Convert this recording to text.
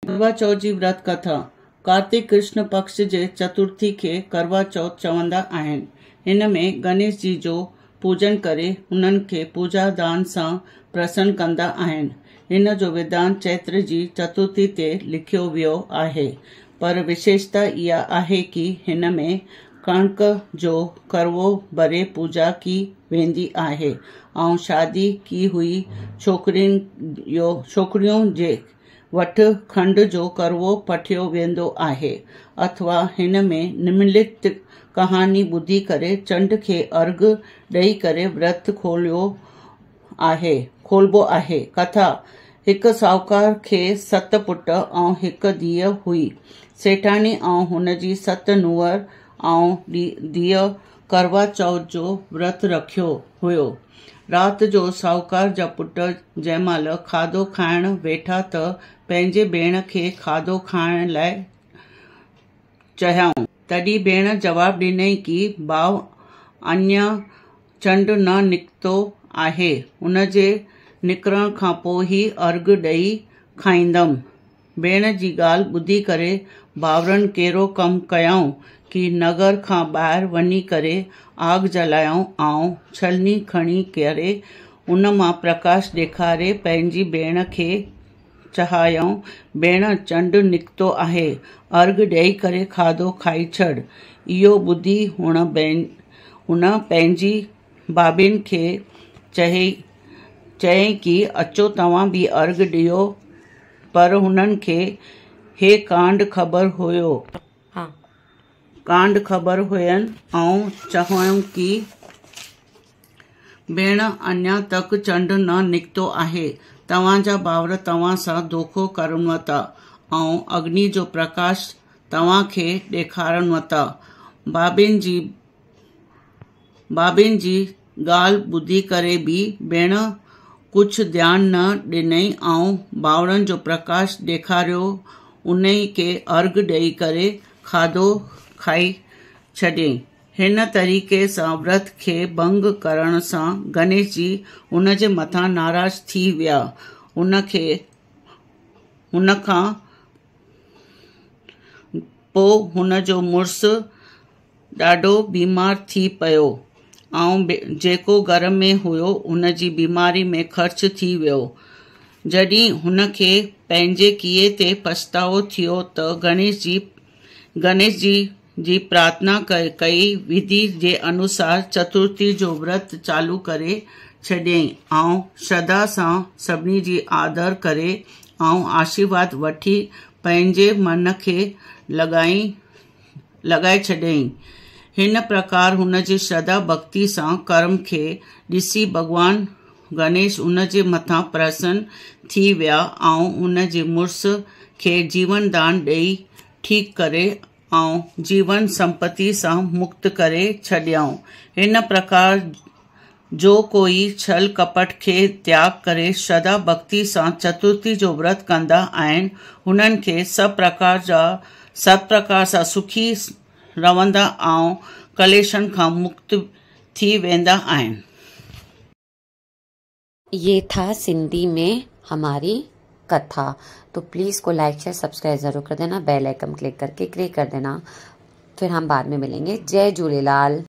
करवा चौथ जी व्रत कथा। कार्तिक कृष्ण पक्ष जे चतुर्थी खे करवा चौथ चवंदा आहिनि। हिन में गणेश जी जो पूजन करे उन्हनि खे पूजा दान सां प्रसन्न कंदा आहिनि। हिन जो विधान चैत्र जी चतुर्थी ते लिखियो वियो आहे, पर विशेषता इहा आहे कि हिन में कणक जो करवो भरे पूजा की वेंदी आहे ऐं शादी की हुई छोकिरियों जे वटि खंड जो करवो पठियो वेंदो आहे, अथवा हिन में निम्नलिखित कहानी ॿुधी करे चंड खे अर्घ ॾेई करे व्रत खोलबो आहे। कथा। हिकु साहूकार खे 7 पुट ऐं हिकु धीअ हुई। सेठानी ऐं हुनजी 7 नुंहर ऐं धीअ करवा चौथ जो व्रत रखियो हुयो। राति जो साहूकार जा पुट जंहिंमहिल खाधो खाइण वेठा त पंहिंजे भेण खे खाधो खाइण लाइ चयाऊं। तॾहिं भेण जवाब ॾिनई कि भाउ, अञा चंड न निकितो आहे, उनजे निकिरण खां पोइ ई अर्घ ॾेई खाईंदमि। भेण जी ॻाल्हि ॿुधी करे भाउरनि कहिड़ो कमु कयऊं कि नगर खां ॿाहिरि वञी करे आग जलायऊं ऐं छलनी खणी करे उन मां प्रकाश ॾेखारे पंहिंजी भेण खे चहायऊं, भेण, चंड निकितो आहे, अर्घ ॾेई करे खाधो खाई छॾ। इहो ॿुधी हुन पंहिंजी भाभियुनि खे चयईं कि अचो तव्हां बि अर्घ ॾियो, पर हुननि खे हे कांड ख़बर हुयनि ऐं चयाऊं कि भेण, अञा तक चंड न निकितो आहे, तव्हांजा भाउर तव्हां सां धोखो करनि था ऐं अग्नि जो प्रकाश तव्हां खे ॾेखारनि था। भाभियुनि जी ॻाल्हि ॿुधी करे बि भेण कुझु ध्यानु न ॾिनई ऐं भाउरनि जो प्रकाश ॾेखारियो उन खे अर्घ ॾेई करे खाधो खाई छॾियईं। हिन तरीक़े सां व्रत खे भंग करण सां गणेश जी उन जे मथां नाराज़ थी विया। उन खां पोइ हुन जो मुड़ुसु ॾाढो बीमार थी पियो ऐं जेको घर में हुयो उन जी बीमारी में ख़र्च थी वियो। जॾहिं हुन खे पंहिंजे कीए ते पछतावो थियो त गणेश जी प्रार्थना कई विधि जे अनुसार चतुर्थी जो व्रत चालू करे छॾियईं ऐं श्रद्धा सां सभिनी जी आदर करे ऐं आशीर्वाद वठी पंहिंजे मन खे लॻाए छॾियईं। हिन प्रकार हुन जी श्रद्धा भक्ति सां कर्म खे ॾिसी भॻवान गणेश उन जे मथां प्रसन्न थी विया ऐं उन जे मुड़ुस खे जीवन दान ॾेई ठीकु करे ऐं जीवन संपत्ति सां मुक्त करे छॾियऊं। हिन प्रकार जो कोई छल कपट खे त्याग करे श्रद्धा भक्ति सां चतुर्थी जो व्रत कंदा आहिनि, हुननि खे सब प्रकार सां सुखी रहंदा ऐं कलेशनि खां मुक्त थी वेंदा आहिनि। ये था सिंधी में हमारी कथा। तो प्लीज़ को लाइक शेयर सब्सक्राइब ज़रूर कर देना, बेल आइकन क्लिक करके क्लिक कर देना। फिर हम बाद में मिलेंगे। जय झूलेलाल।